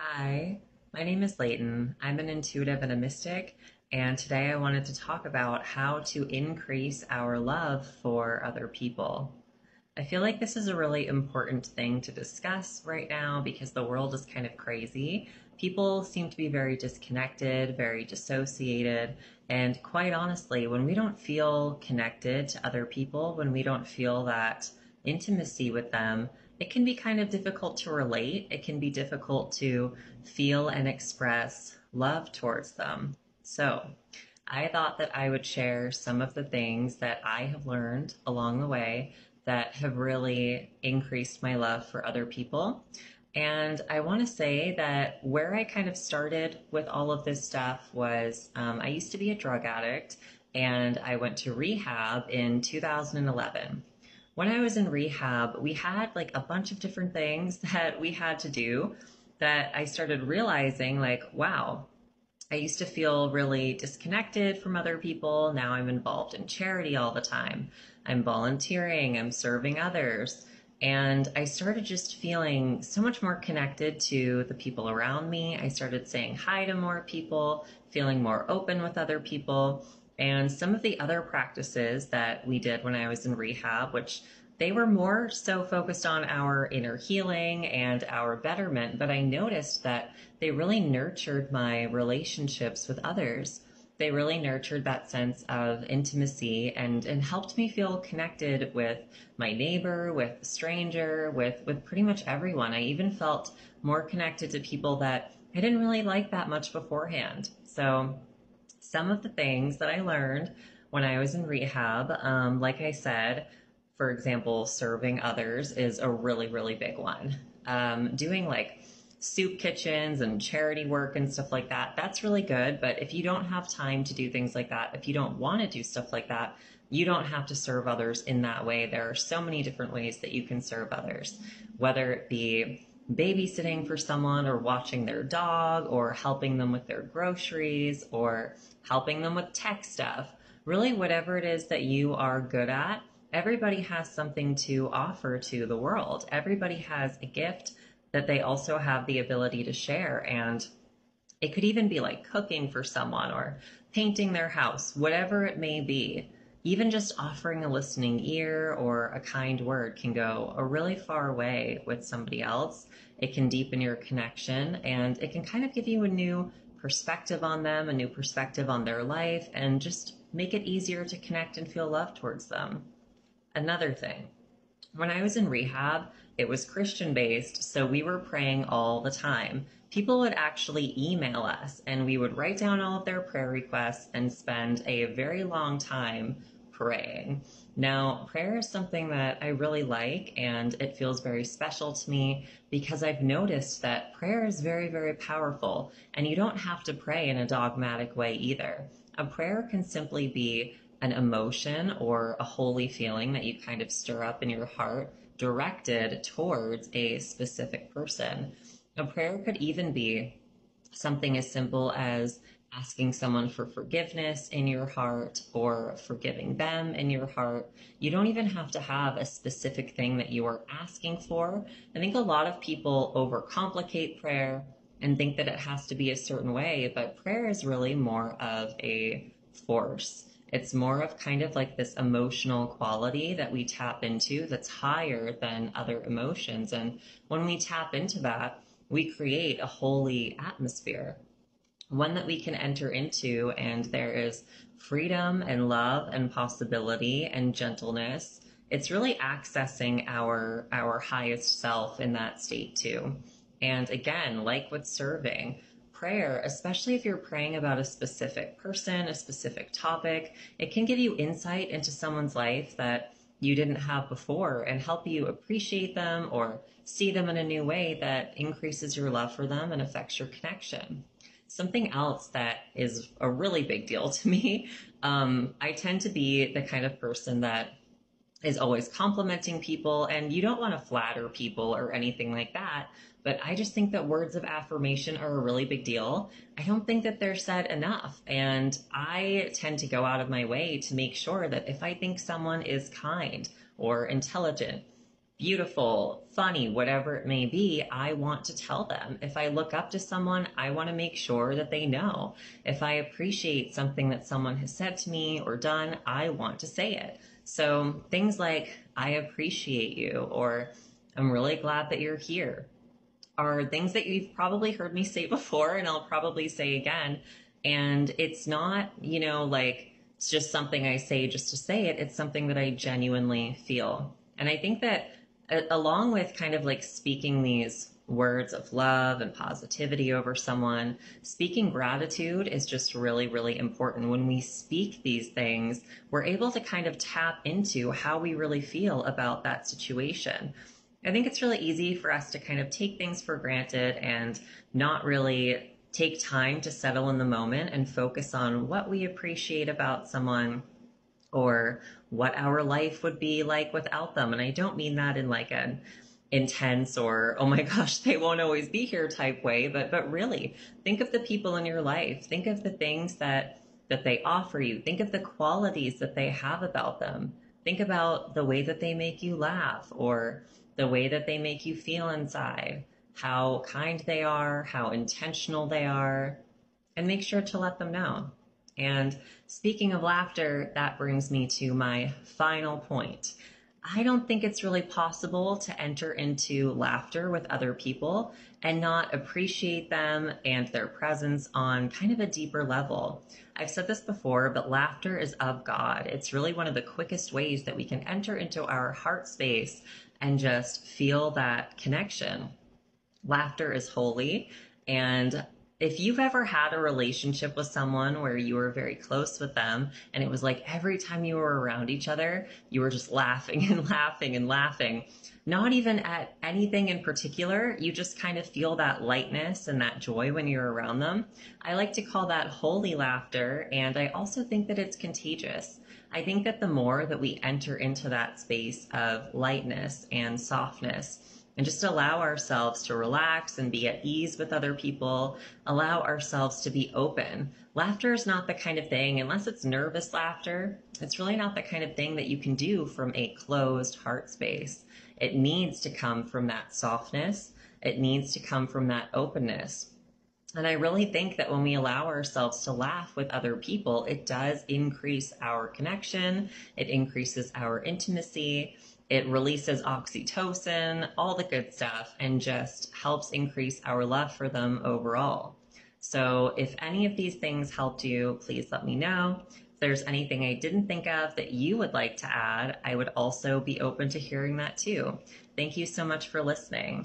Hi, my name is Layton. I'm an intuitive and a mystic, and today I wanted to talk about how to increase our love for other people. I feel like this is a really important thing to discuss right now because the world is kind of crazy. People seem to be very disconnected, very dissociated, and quite honestly, when we don't feel connected to other people, when we don't feel that intimacy with them, it can be kind of difficult to relate. It can be difficult to feel and express love towards them. So, I thought that I would share some of the things that I have learned along the way that have really increased my love for other people. And I want to say that where I kind of started with all of this stuff was I used to be a drug addict and I went to rehab in 2011. When I was in rehab, we had like a bunch of different things that we had to do that I started realizing like, wow, I used to feel really disconnected from other people. Now I'm involved in charity all the time. I'm volunteering, I'm serving others. And I started just feeling so much more connected to the people around me. I started saying hi to more people, feeling more open with other people. And some of the other practices that we did when I was in rehab, which they were more so focused on our inner healing and our betterment, but I noticed that they really nurtured my relationships with others. They really nurtured that sense of intimacy and helped me feel connected with my neighbor, with a stranger, with pretty much everyone. I even felt more connected to people that I didn't really like that much beforehand. So some of the things that I learned when I was in rehab, like I said, for example, serving others is a really, really big one. Doing like soup kitchens and charity work and stuff like that, that's really good. But if you don't have time to do things like that, if you don't want to do stuff like that, you don't have to serve others in that way. There are so many different ways that you can serve others, whether it be babysitting for someone or watching their dog or helping them with their groceries or helping them with tech stuff. Really, whatever it is that you are good at, everybody has something to offer to the world. Everybody has a gift that they also have the ability to share. And it could even be like cooking for someone or painting their house, whatever it may be. Even just offering a listening ear or a kind word can go a really far way with somebody else. It can deepen your connection and it can kind of give you a new perspective on them, a new perspective on their life, and just make it easier to connect and feel love towards them. Another thing, when I was in rehab, it was Christian based, so we were praying all the time. People would actually email us and we would write down all of their prayer requests and spend a very long time praying. Now, prayer is something that I really like and it feels very special to me because I've noticed that prayer is very, very powerful and you don't have to pray in a dogmatic way either. A prayer can simply be an emotion or a holy feeling that you kind of stir up in your heart directed towards a specific person. A prayer could even be something as simple as asking someone for forgiveness in your heart or forgiving them in your heart. You don't even have to have a specific thing that you are asking for. I think a lot of people overcomplicate prayer and think that it has to be a certain way, but prayer is really more of a force. It's more of kind of like this emotional quality that we tap into that's higher than other emotions. And when we tap into that, we create a holy atmosphere, one that we can enter into, and there is freedom and love and possibility and gentleness. It's really accessing our highest self in that state too. And again, like with serving, prayer, especially if you're praying about a specific person, a specific topic, it can give you insight into someone's life that you didn't have before and help you appreciate them or see them in a new way that increases your love for them and affects your connection. Something else that is a really big deal to me, I tend to be the kind of person that is always complimenting people, and you don't want to flatter people or anything like that. But I just think that words of affirmation are a really big deal. I don't think that they're said enough. And I tend to go out of my way to make sure that if I think someone is kind or intelligent beautiful, funny, whatever it may be, I want to tell them. If I look up to someone, I want to make sure that they know. If I appreciate something that someone has said to me or done, I want to say it. So things like, I appreciate you, or I'm really glad that you're here, are things that you've probably heard me say before and I'll probably say again. And it's not, like it's just something I say just to say it. It's something that I genuinely feel. And I think that along with kind of like speaking these words of love and positivity over someone, speaking gratitude is just really, really important. When we speak these things, we're able to kind of tap into how we really feel about that situation. I think it's really easy for us to kind of take things for granted and not really take time to settle in the moment and focus on what we appreciate about someone or what our life would be like without them. And I don't mean that in like an intense or oh my gosh, they won't always be here type way, but really think of the people in your life. Think of the things that they offer you. Think of the qualities that they have about them. Think about the way that they make you laugh or the way that they make you feel inside, how kind they are, how intentional they are, and make sure to let them know. And speaking of laughter, that brings me to my final point. I don't think it's really possible to enter into laughter with other people and not appreciate them and their presence on kind of a deeper level. I've said this before, but laughter is of God. It's really one of the quickest ways that we can enter into our heart space and just feel that connection. Laughter is holy. And if you've ever had a relationship with someone where you were very close with them and it was like every time you were around each other, you were just laughing and laughing and laughing, not even at anything in particular, you just kind of feel that lightness and that joy when you're around them. I like to call that holy laughter, and I also think that it's contagious. I think that the more that we enter into that space of lightness and softness, and just allow ourselves to relax and be at ease with other people, allow ourselves to be open. Laughter is not the kind of thing, unless it's nervous laughter, it's really not the kind of thing that you can do from a closed heart space. It needs to come from that softness. It needs to come from that openness. And I really think that when we allow ourselves to laugh with other people, it does increase our connection, it increases our intimacy, it releases oxytocin, all the good stuff, and just helps increase our love for them overall. So if any of these things helped you, please let me know. If there's anything I didn't think of that you would like to add, I would also be open to hearing that too. Thank you so much for listening.